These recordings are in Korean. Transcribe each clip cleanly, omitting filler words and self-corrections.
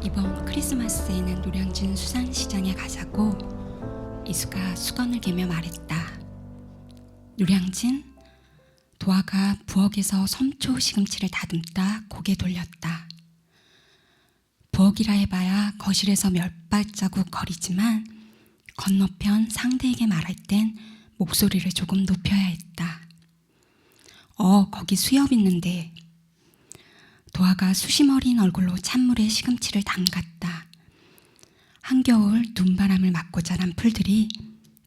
이번 크리스마스에는 노량진 수산시장에 가자고 이수가 수건을 개며 말했다. 노량진? 도화가 부엌에서 섬초 시금치를 다듬다 고개 돌렸다. 부엌이라 해봐야 거실에서 몇 발자국 거리지만 건너편 상대에게 말할 땐 목소리를 조금 높여야 했다. 거기 수엽 있는데. 도화가 수심 어린 얼굴로 찬물에 시금치를 담갔다. 한겨울 눈바람을 맞고 자란 풀들이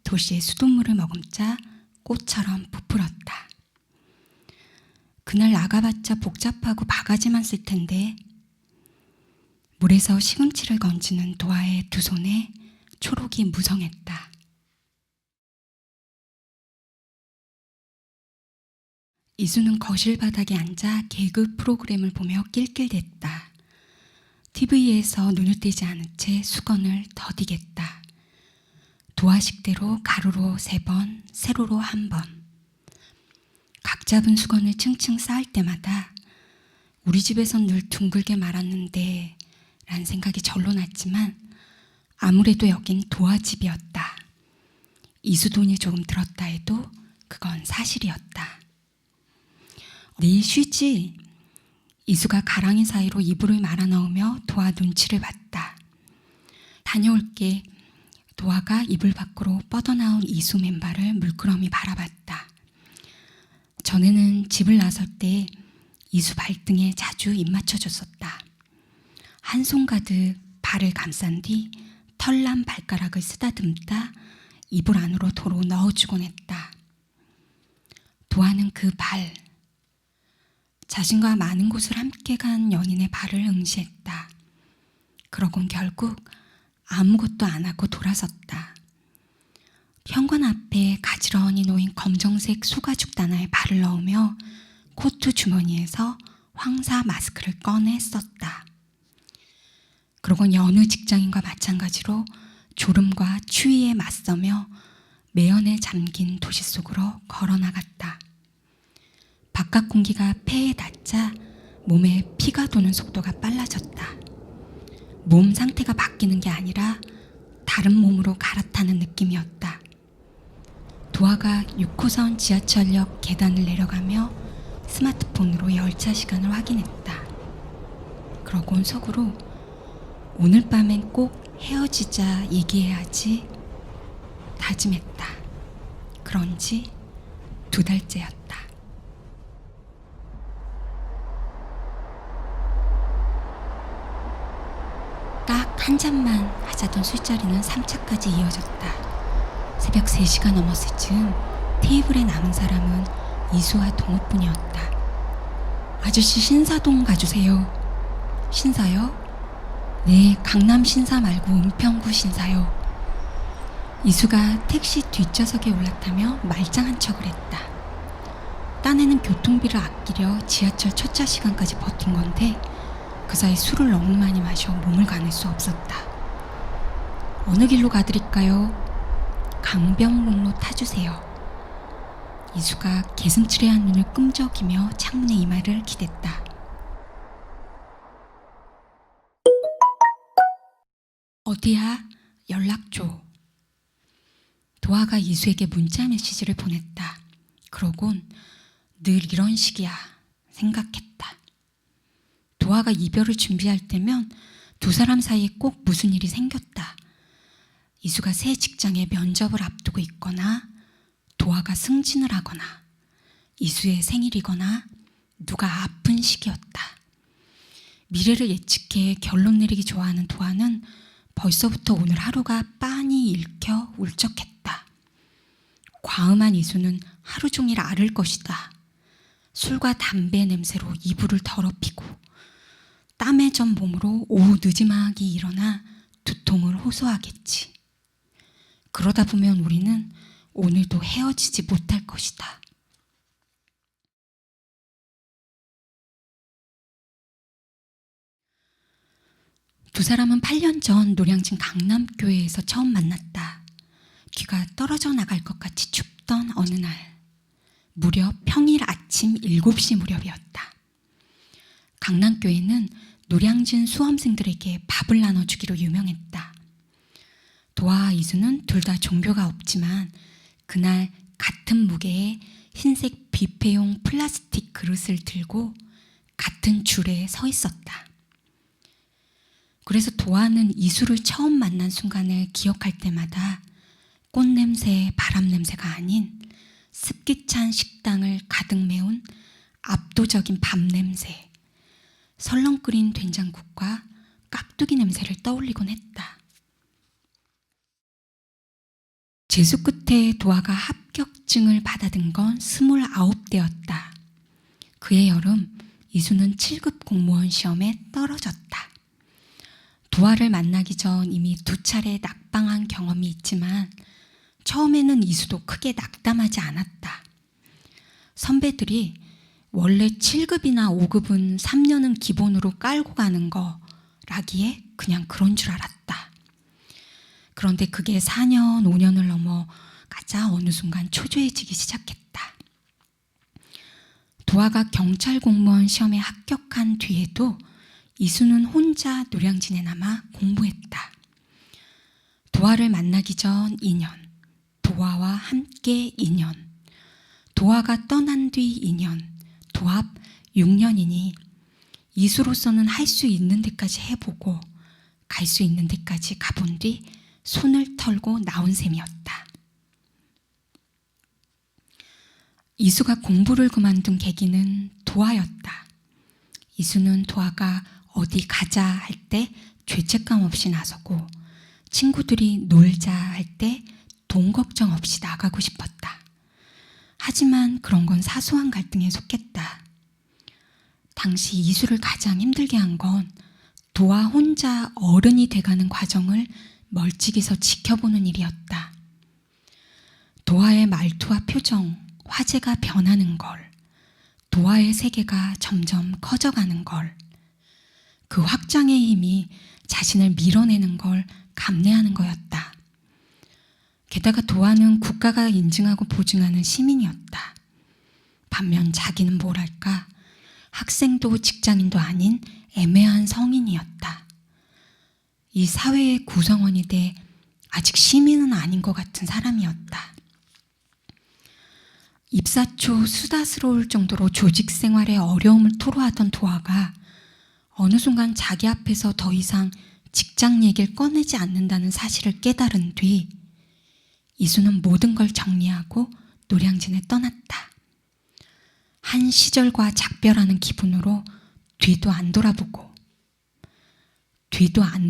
도시의 수돗물을 머금자 꽃처럼 부풀었다. 그날 나가봤자 복잡하고 바가지만 쓸 텐데. 물에서 시금치를 건지는 도화의 두 손에 초록이 무성했다. 이수는 거실 바닥에 앉아 개그 프로그램을 보며 낄낄댔다. TV에서 눈을 떼지 않은 채 수건을 더디겠다. 도화식대로 가로로 3번, 세로로 1번. 각 잡은 수건을 층층 쌓을 때마다 우리 집에선 늘 둥글게 말았는데 라는 생각이 절로 났지만 아무래도 여긴 도화집이었다. 이수 돈이 조금 들었다 해도 그건 사실이었다. 네 쉬지. 이수가 가랑이 사이로 이불을 말아 넣으며 도화 눈치를 봤다. 다녀올게. 도화가 이불 밖으로 뻗어나온 이수 맨발을 물끄러미 바라봤다. 전에는 집을 나설 때 이수 발등에 자주 입 맞춰줬었다. 한 손 가득 발을 감싼 뒤 털난 발가락을 쓰다듬다 이불 안으로 도로 넣어주곤 했다. 도화는 그 발, 자신과 많은 곳을 함께 간 연인의 발을 응시했다. 그러곤 결국 아무것도 안 하고 돌아섰다. 현관 앞에 가지런히 놓인 검정색 소가죽 단화에 발을 넣으며 코트 주머니에서 황사 마스크를 꺼내 썼다. 그러곤 여느 직장인과 마찬가지로 졸음과 추위에 맞서며 매연에 잠긴 도시 속으로 걸어나갔다. 바깥 공기가 폐에 닿자 몸에 피가 도는 속도가 빨라졌다. 몸 상태가 바뀌는 게 아니라 다른 몸으로 갈아타는 느낌이었다. 도화가 6호선 지하철역 계단을 내려가며 스마트폰으로 열차 시간을 확인했다. 그러곤 속으로 오늘 밤엔 꼭 헤어지자 얘기해야지 다짐했다. 그런 지 2달째였다. 딱 한 잔만 하자던 술자리는 3차까지 이어졌다. 새벽 3시가 넘었을 즈음 테이블에 남은 사람은 이수와 동호뿐이었다. 아저씨 신사동 가주세요. 신사요? 네, 강남 신사 말고 은평구 신사요. 이수가 택시 뒷좌석에 올라타며 말짱한 척을 했다. 딴에는 교통비를 아끼려 지하철 첫차 시간까지 버틴 건데 그 사이 술을 너무 많이 마셔 몸을 가눌 수 없었다. 어느 길로 가드릴까요? 강변북로 타주세요. 이수가 개슴츠레한 눈을 끔적이며 창문에 이마를 기댔다. 어디야? 연락 줘. 도화가 이수에게 문자 메시지를 보냈다. 그러곤 늘 이런 식이야 생각했다. 도화가 이별을 준비할 때면 두 사람 사이에 꼭 무슨 일이 생겼다. 이수가 새 직장에 면접을 앞두고 있거나 도화가 승진을 하거나 이수의 생일이거나 누가 아픈 시기였다. 미래를 예측해 결론 내리기 좋아하는 도화는 벌써부터 오늘 하루가 빤히 읽혀 울적했다. 과음한 이수는 하루 종일 앓을 것이다. 술과 담배 냄새로 이불을 더럽히고 땀에 전 몸으로 오후 늦지막이 일어나 두통을 호소하겠지. 그러다 보면 우리는 오늘도 헤어지지 못할 것이다. 두 사람은 8년 전 노량진 강남교회에서 처음 만났다. 귀가 떨어져 나갈 것 같이 춥던 어느 날, 무려 평일 아침 7시 무렵이었다. 강남교회는 노량진 수험생들에게 밥을 나눠주기로 유명했다. 도아와 이수는 둘 다 종교가 없지만 그날 같은 무게의 흰색 뷔페용 플라스틱 그릇을 들고 같은 줄에 서 있었다. 그래서 도아는 이수를 처음 만난 순간을 기억할 때마다 꽃냄새, 바람냄새가 아닌 습기찬 식당을 가득 메운 압도적인 밥 냄새, 설렁 끓인 된장국과 깍두기 냄새를 떠올리곤 했다. 재수 끝에 도아가 합격증을 받아든 건 29대였다. 그해 여름 이수는 7급 공무원 시험에 떨어졌다. 도아를 만나기 전 이미 2차례 낙방한 경험이 있지만 처음에는 이수도 크게 낙담하지 않았다. 선배들이 원래 7급이나 5급은 3년은 기본으로 깔고 가는 거라기에 그냥 그런 줄 알았다. 그런데 그게 4년, 5년을 넘어가자 어느 순간 초조해지기 시작했다. 도아가 경찰 공무원 시험에 합격한 뒤에도 이수는 혼자 노량진에 남아 공부했다. 도아를 만나기 전 2년, 도아와 함께 2년, 도아가 떠난 뒤 2년, 도합 6년이니 이수로서는 할 수 있는 데까지 해보고 갈 수 있는 데까지 가본 뒤 손을 털고 나온 셈이었다. 이수가 공부를 그만둔 계기는 도아였다. 이수는 도아가 어디 가자 할 때 죄책감 없이 나서고 친구들이 놀자 할 때 돈 걱정 없이 나가고 싶었다. 하지만 그런 건 사소한 갈등에 속했다. 당시 이수를 가장 힘들게 한 건 도아 혼자 어른이 돼가는 과정을 멀찍이서 지켜보는 일이었다. 도아의 말투와 표정, 화제가 변하는 걸, 도아의 세계가 점점 커져가는 걸, 그 확장의 힘이 자신을 밀어내는 걸 감내하는 거였다. 게다가 도아는 국가가 인증하고 보증하는 시민이었다. 반면 자기는 뭐랄까, 학생도 직장인도 아닌 애매한 성인이었다. 이 사회의 구성원이 돼 아직 시민은 아닌 것 같은 사람이었다. 입사 초 수다스러울 정도로 조직 생활의 어려움을 토로하던 도아가 어느 순간 자기 앞에서 더 이상 직장 얘기를 꺼내지 않는다는 사실을 깨달은 뒤 이수는 모든 걸 정리하고 노량진에 떠났다. 한 시절과 작별하는 기분으로 뒤도 안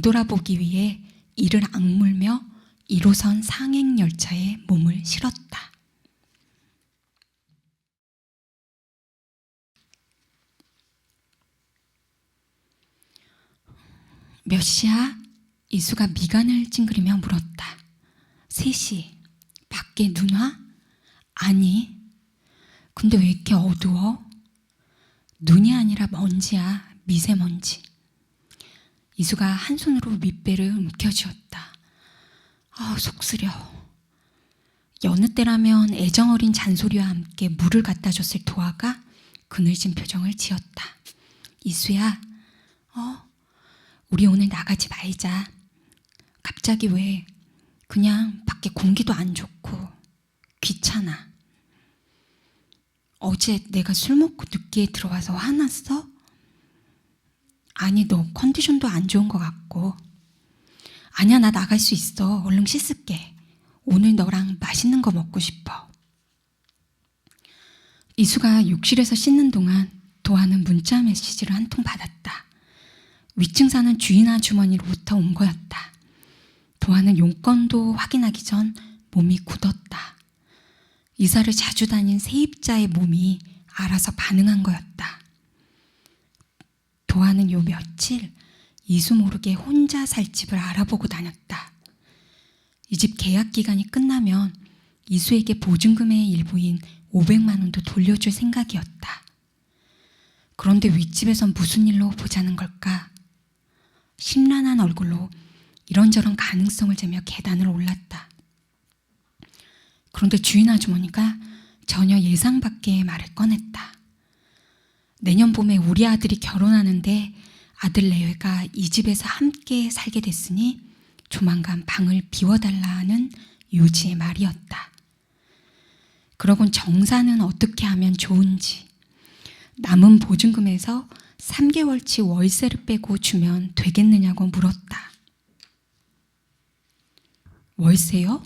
돌아보기 위해 이를 악물며 1호선 상행열차에 몸을 실었다. 몇 시야? 이수가 미간을 찡그리며 물었다. 3시. 밖에 눈 와? 아니. 근데 왜 이렇게 어두워? 눈이 아니라 먼지야. 미세먼지. 이수가 한 손으로 밑배를 움켜쥐었다. 속 쓰려. 여느 때라면 애정어린 잔소리와 함께 물을 갖다 줬을 도아가 그늘진 표정을 지었다. 이수야, 우리 오늘 나가지 말자. 갑자기 왜? 그냥 밖에 공기도 안 좋고 귀찮아. 어제 내가 술 먹고 늦게 들어와서 화났어? 아니, 너 컨디션도 안 좋은 것 같고. 아니야, 나 나갈 수 있어. 얼른 씻을게. 오늘 너랑 맛있는 거 먹고 싶어. 이수가 욕실에서 씻는 동안 도아는 문자 메시지를 한 통 받았다. 위층 사는 주인 아주머니로부터 온 거였다. 도아는 용건도 확인하기 전 몸이 굳었다. 이사를 자주 다닌 세입자의 몸이 알아서 반응한 거였다. 도아는 요 며칠 이수 모르게 혼자 살 집을 알아보고 다녔다. 이 집 계약 기간이 끝나면 이수에게 보증금의 일부인 500만 원도 돌려줄 생각이었다. 그런데 윗집에선 무슨 일로 보자는 걸까? 심란한 얼굴로 이런저런 가능성을 재며 계단을 올랐다. 그런데 주인 아주머니가 전혀 예상 밖의 말을 꺼냈다. 내년 봄에 우리 아들이 결혼하는데 아들 내외가 이 집에서 함께 살게 됐으니 조만간 방을 비워달라는 요지의 말이었다. 그러곤 정사는 어떻게 하면 좋은지, 남은 보증금에서 3개월치 월세를 빼고 주면 되겠느냐고 물었다. 월세요?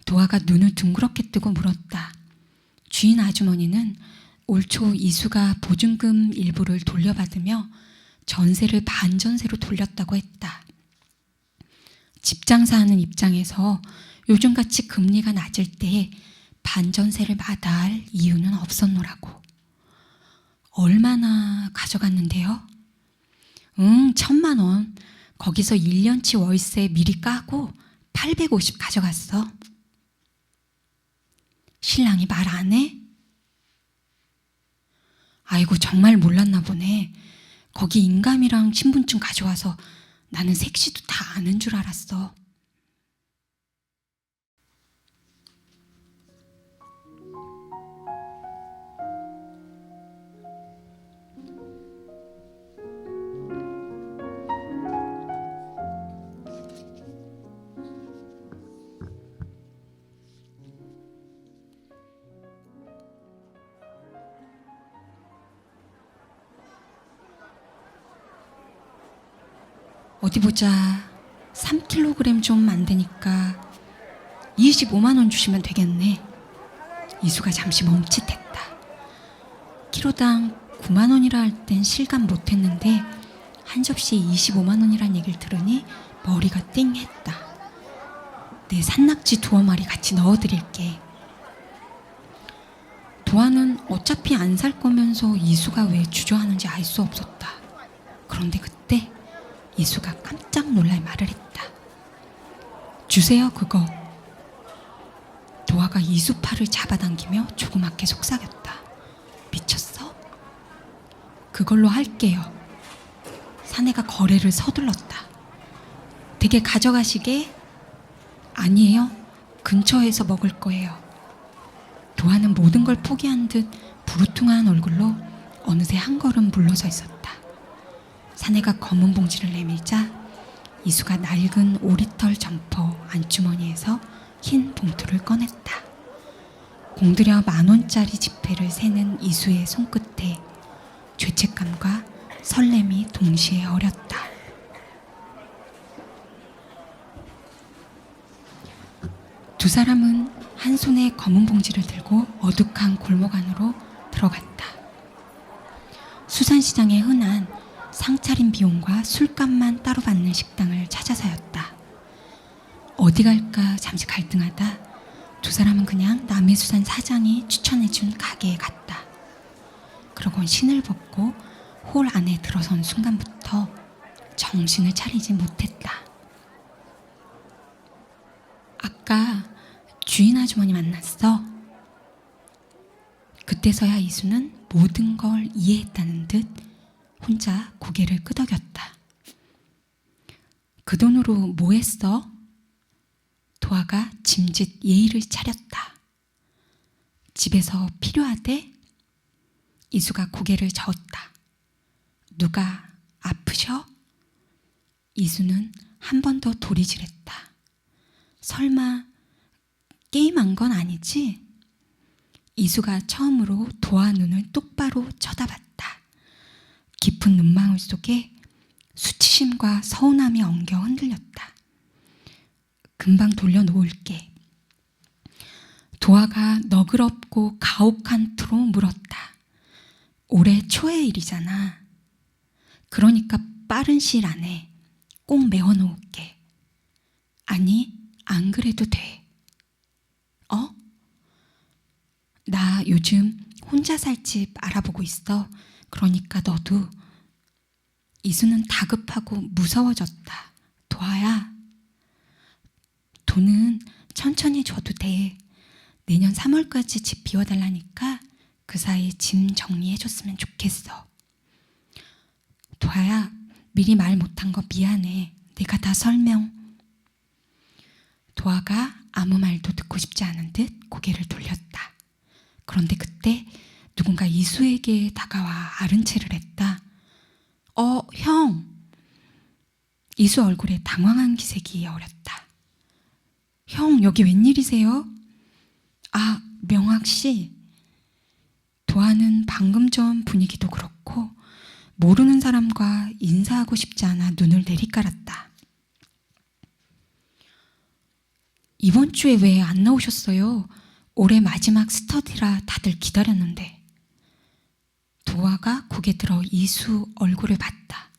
도아가 눈을 둥그렇게 뜨고 물었다. 주인 아주머니는 올 초 이수가 보증금 일부를 돌려받으며 전세를 반전세로 돌렸다고 했다. 집 장사하는 입장에서 요즘같이 금리가 낮을 때 반전세를 마다할 이유는 없었노라고. 얼마나 가져갔는데요? 1,000만 원. 거기서 1년치 월세 미리 까고 850 가져갔어. 신랑이 말 안 해? 아이고, 정말 몰랐나 보네. 거기 인감이랑 신분증 가져와서 나는 색시도 다 아는 줄 알았어. 어디 보자. 3kg 좀 안 되니까 25만 원 주시면 되겠네. 이수가 잠시 멈칫했다. 키로당 9만 원이라 할 땐 실감 못했는데 한 접시에 25만 원이란 얘기를 들으니 머리가 띵했다. 내 산낙지 2마리 같이 넣어드릴게. 도아는 어차피 안 살 거면서 이수가 왜 주저하는지 알 수 없었다. 그런데 그때 이수가 깜짝 놀랄 말을 했다. 주세요, 그거. 도아가 이수 팔을 잡아당기며 조그맣게 속삭였다. 미쳤어? 그걸로 할게요. 사내가 거래를 서둘렀다. 되게 가져가시게? 아니에요. 근처에서 먹을 거예요. 도아는 모든 걸 포기한 듯 부르퉁한 얼굴로 어느새 한 걸음 물러서 있었다. 사내가 검은 봉지를 내밀자 이수가 낡은 오리털 점퍼 안주머니에서 흰 봉투를 꺼냈다. 공들여 10,000원짜리 지폐를 세는 이수의 손끝에 죄책감과 설렘이 동시에 어렸다. 두 사람은 한 손에 검은 봉지를 들고 어둑한 골목 안으로 들어갔다. 수산시장에 흔한 상차림 비용과 술값만 따로 받는 식당을 찾아서였다. 어디 갈까 잠시 갈등하다 두 사람은 그냥 남해수산 사장이 추천해준 가게에 갔다. 그러곤 신을 벗고 홀 안에 들어선 순간부터 정신을 차리지 못했다. 아까 주인 아주머니 만났어. 그때서야 이수는 모든 걸 이해했다는 듯 혼자 고개를 끄덕였다. 그 돈으로 뭐 했어? 도아가 짐짓 예의를 차렸다. 집에서 필요하대? 이수가 고개를 저었다. 누가 아프셔? 이수는 한 번 더 도리질했다. 설마 게임한 건 아니지? 이수가 처음으로 도아 눈을 똑바로 쳐다봤다. 깊은 눈망울 속에 수치심과 서운함이 엉겨 흔들렸다. 금방 돌려놓을게. 도아가 너그럽고 가혹한 투로 물었다. 올해 초의 일이잖아. 그러니까 빠른 시일 안에 꼭 메워놓을게. 아니, 안 그래도 돼. 나 요즘 혼자 살 집 알아보고 있어. 그러니까 너도. 이수는 다급하고 무서워졌다. 도아야. 돈은 천천히 줘도 돼. 내년 3월까지 집 비워달라니까 그 사이에 짐 정리해줬으면 좋겠어. 도아야, 미리 말 못한 거 미안해. 내가 다 설명. 도아가 아무 말도 듣고 싶지 않은 듯 고개를 돌렸다. 그런데 그때 누군가 이수에게 다가와 아른 체를 했다. 형! 이수 얼굴에 당황한 기색이 어렸다. 형, 여기 웬일이세요? 아, 명학씨. 도아는 방금 전 분위기도 그렇고 모르는 사람과 인사하고 싶지 않아 눈을 내리깔았다. 이번 주에 왜 안 나오셨어요? 올해 마지막 스터디라 다들 기다렸는데. 도아가 고개 들어 이수 얼굴을 봤다.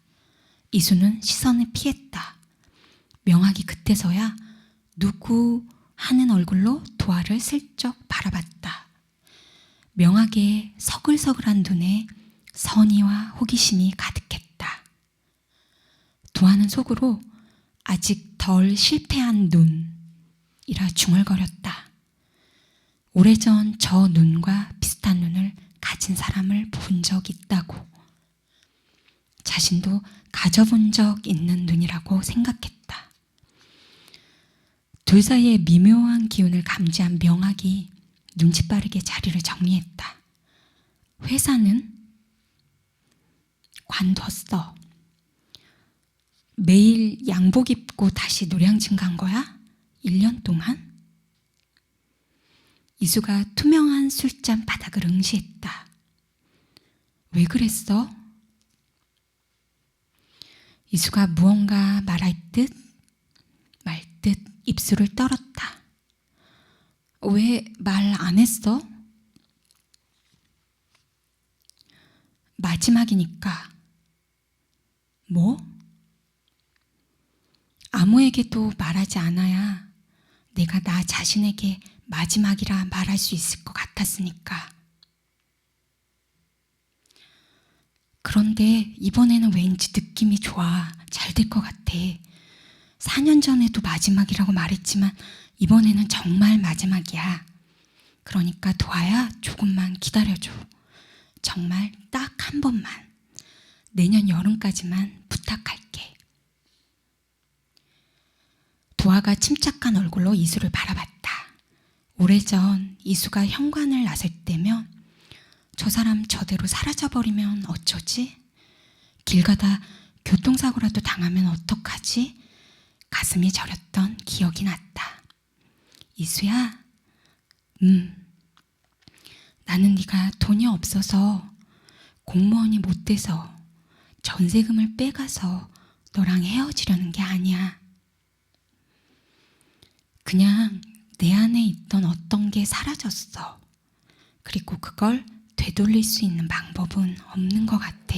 이수는 시선을 피했다. 명학이 그때서야 누구 하는 얼굴로 도아를 슬쩍 바라봤다. 명학의 서글서글한 눈에 선의와 호기심이 가득했다. 도아는 속으로 아직 덜 실패한 눈이라 중얼거렸다. 오래전 저 눈과 비슷한 눈을 가진 사람을 본 적 있다고. 자신도 가져본 적 있는 눈이라고 생각했다. 둘 사이의 미묘한 기운을 감지한 명학이 눈치 빠르게 자리를 정리했다. 회사는? 관뒀어. 매일 양복 입고 다시 노량진 간 거야? 1년 동안? 이수가 투명한 술잔 바닥을 응시했다. 왜 그랬어? 이수가 무언가 말할 듯 말 듯 입술을 떨었다. 왜 말 안 했어? 마지막이니까. 뭐? 아무에게도 말하지 않아야 내가 나 자신에게 마지막이라 말할 수 있을 것 같았으니까. 그런데 이번에는 왠지 느낌이 좋아. 잘 될 것 같아. 4년 전에도 마지막이라고 말했지만 이번에는 정말 마지막이야. 그러니까 도아야, 조금만 기다려줘. 정말 딱 한 번만. 내년 여름까지만 부탁할게. 도아가 침착한 얼굴로 이수를 바라봤다. 오래전 이수가 현관을 나설 때면 저 사람 저대로 사라져버리면 어쩌지? 길 가다 교통사고라도 당하면 어떡하지? 가슴이 저렸던 기억이 났다. 이수야, 나는 네가 돈이 없어서 공무원이 못 돼서 전세금을 빼가서 너랑 헤어지려는 게 아니야. 그냥 내 안에 있던 어떤 게 사라졌어. 그리고 그걸 되돌릴 수 있는 방법은 없는 것 같아.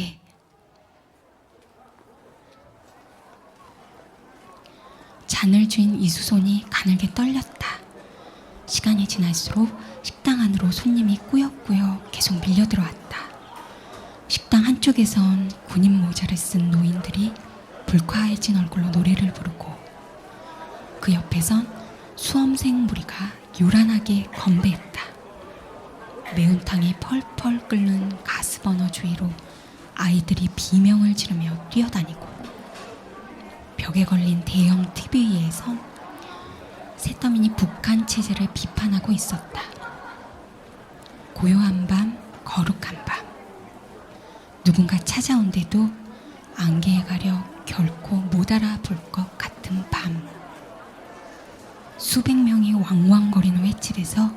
잔을 쥔 이수 손이 가늘게 떨렸다. 시간이 지날수록 식당 안으로 손님이 꾸역꾸역 계속 밀려 들어왔다. 식당 한쪽에선 군인 모자를 쓴 노인들이 불쾌해진 얼굴로 노래를 부르고 그 옆에선 수험생 무리가 요란하게 건배했다. 매운탕이 펄펄 끓는 가스버너 주위로 아이들이 비명을 지르며 뛰어다니고 벽에 걸린 대형 TV에선 새더미니 북한 체제를 비판하고 있었다. 고요한 밤, 거룩한 밤. 누군가 찾아온데도 안개에 가려 결코 못 알아볼 것 같은 밤. 수백 명이 왕왕거리는 횟집에서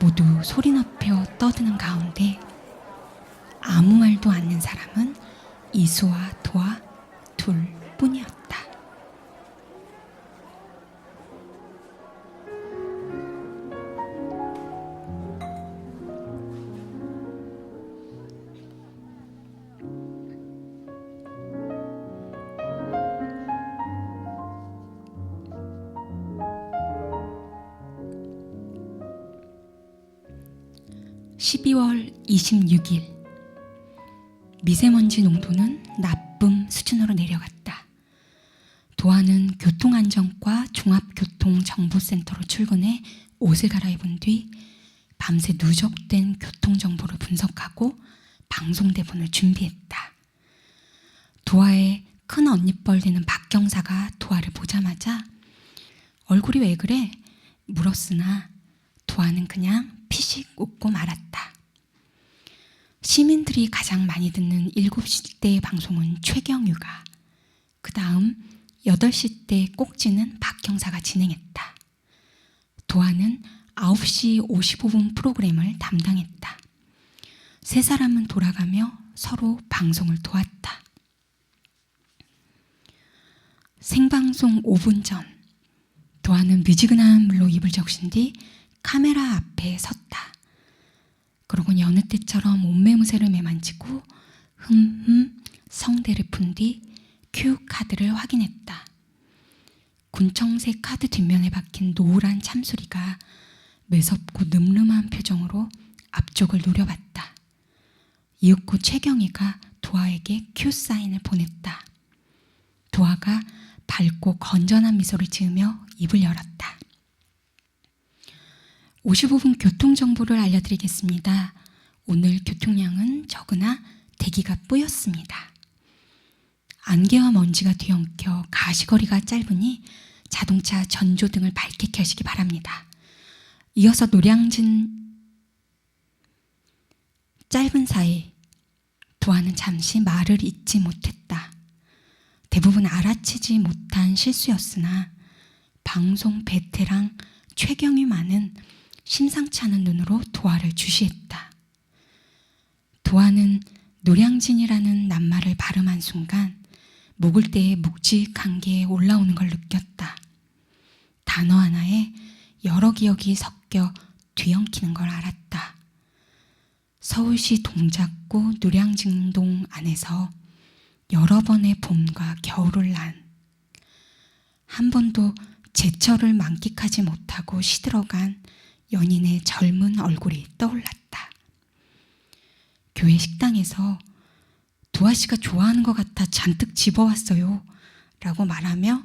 모두 소리 높여 떠드는 가운데 아무 말도 않는 사람은 이수와 도아 둘뿐이었다. 12월 26일 미세먼지 농도는 나쁨 수준으로 내려갔다. 도아는 교통안전과 종합교통정보센터로 출근해 옷을 갈아입은 뒤 밤새 누적된 교통정보를 분석하고 방송 대본을 준비했다. 도아의 큰 언니뻘 되는 박 경사가 도아를 보자마자 얼굴이 왜 그래? 물었으나 도아는 그냥 피식 웃고 말았다. 시민들이 가장 많이 듣는 7시대 방송은 최경유가, 그 다음 8시대 꼭지는 박 경사가 진행했다. 도아는 9시 55분 프로그램을 담당했다. 세 사람은 돌아가며 서로 방송을 도왔다. 생방송 5분 전, 도아는 미지근한 물로 입을 적신 뒤 카메라 앞에 섰다. 그러곤 여느 때처럼 옷매무새를 매만지고 성대를 푼 뒤 큐 카드를 확인했다. 군청색 카드 뒷면에 박힌 노란 참소리가 매섭고 늠름한 표정으로 앞쪽을 노려봤다. 이윽고 최경희가 도아에게 큐 사인을 보냈다. 도아가 밝고 건전한 미소를 지으며 입을 열었다. 55분 교통정보를 알려드리겠습니다. 오늘 교통량은 적으나 대기가 뿌였습니다. 안개와 먼지가 뒤엉켜 가시거리가 짧으니 자동차 전조등을 밝게 켜시기 바랍니다. 이어서 노량진 짧은 사이 도아는 잠시 말을 잇지 못했다. 대부분 알아채지 못한 실수였으나 방송 베테랑 최경유만은 심상치 않은 눈으로 도아를 주시했다. 도아는 노량진이라는 낱말을 발음한 순간 목을대에 묵직한 게 올라오는 걸 느꼈다. 단어 하나에 여러 기억이 섞여 뒤엉키는 걸 알았다. 서울시 동작구 노량진동 안에서 여러 번의 봄과 겨울을 난, 한 번도 제철을 만끽하지 못하고 시들어간 연인의 젊은 얼굴이 떠올랐다. 교회 식당에서 도아 씨가 좋아하는 것 같아 잔뜩 집어왔어요 라고 말하며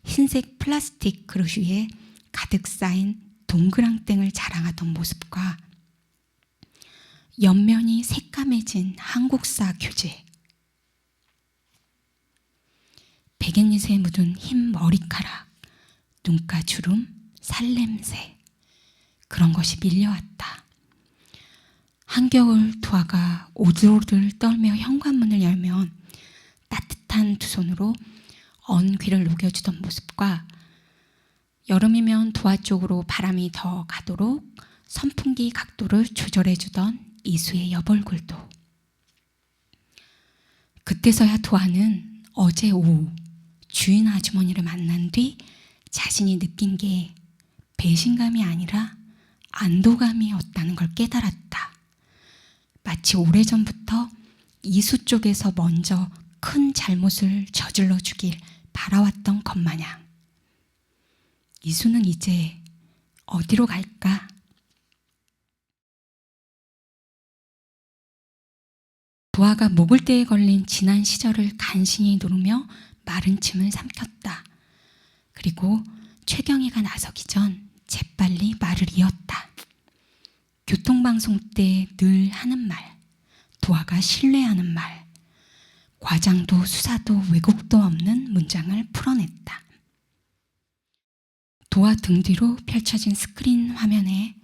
흰색 플라스틱 그릇 위에 가득 쌓인 동그랑땡을 자랑하던 모습과 옆면이 새까매진 한국사 교재, 백엔잎에 묻은 흰 머리카락, 눈가 주름, 살냄새, 그런 것이 밀려왔다. 한겨울 도아가 오들오들 떨며 현관문을 열면 따뜻한 두 손으로 언귀를 녹여주던 모습과 여름이면 도아 쪽으로 바람이 더 가도록 선풍기 각도를 조절해주던 이수의 옆얼굴도. 그때서야 도아는 어제 오후 주인 아주머니를 만난 뒤 자신이 느낀 게 배신감이 아니라 안도감이었다는 걸 깨달았다. 마치 오래전부터 이수 쪽에서 먼저 큰 잘못을 저질러 주길 바라왔던 것 마냥. 이수는 이제 어디로 갈까? 도아가 목을대에 걸린 지난 시절을 간신히 누르며 마른 침을 삼켰다. 그리고 최경희가 나서기 전 재빨리 말을 이었다. 교통방송 때 늘 하는 말, 도아가 신뢰하는 말, 과장도 수사도 왜곡도 없는 문장을 풀어냈다. 도아 등 뒤로 펼쳐진 스크린 화면에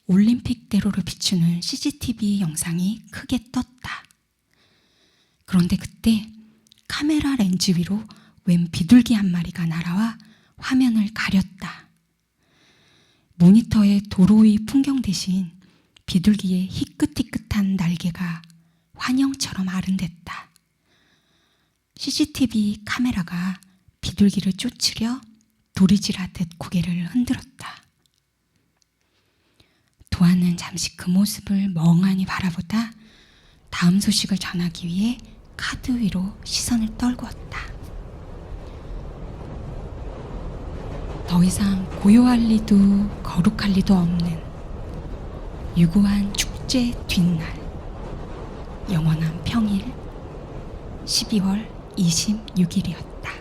올림픽대로를 비추는 CCTV 영상이 크게 떴다. 그런데 그때 카메라 렌즈 위로 웬 비둘기 한 마리가 날아와 화면을 가렸다. 모니터의 도로 위 풍경 대신 비둘기의 희끗희끗한 날개가 환영처럼 아른댔다. CCTV 카메라가 비둘기를 쫓으려 도리질하듯 고개를 흔들었다. 도아는 잠시 그 모습을 멍하니 바라보다 다음 소식을 전하기 위해 카드 위로 시선을 떨구었다. 더 이상 고요할 리도 거룩할 리도 없는 유구한 축제 뒷날, 영원한 평일 12월 26일이었다.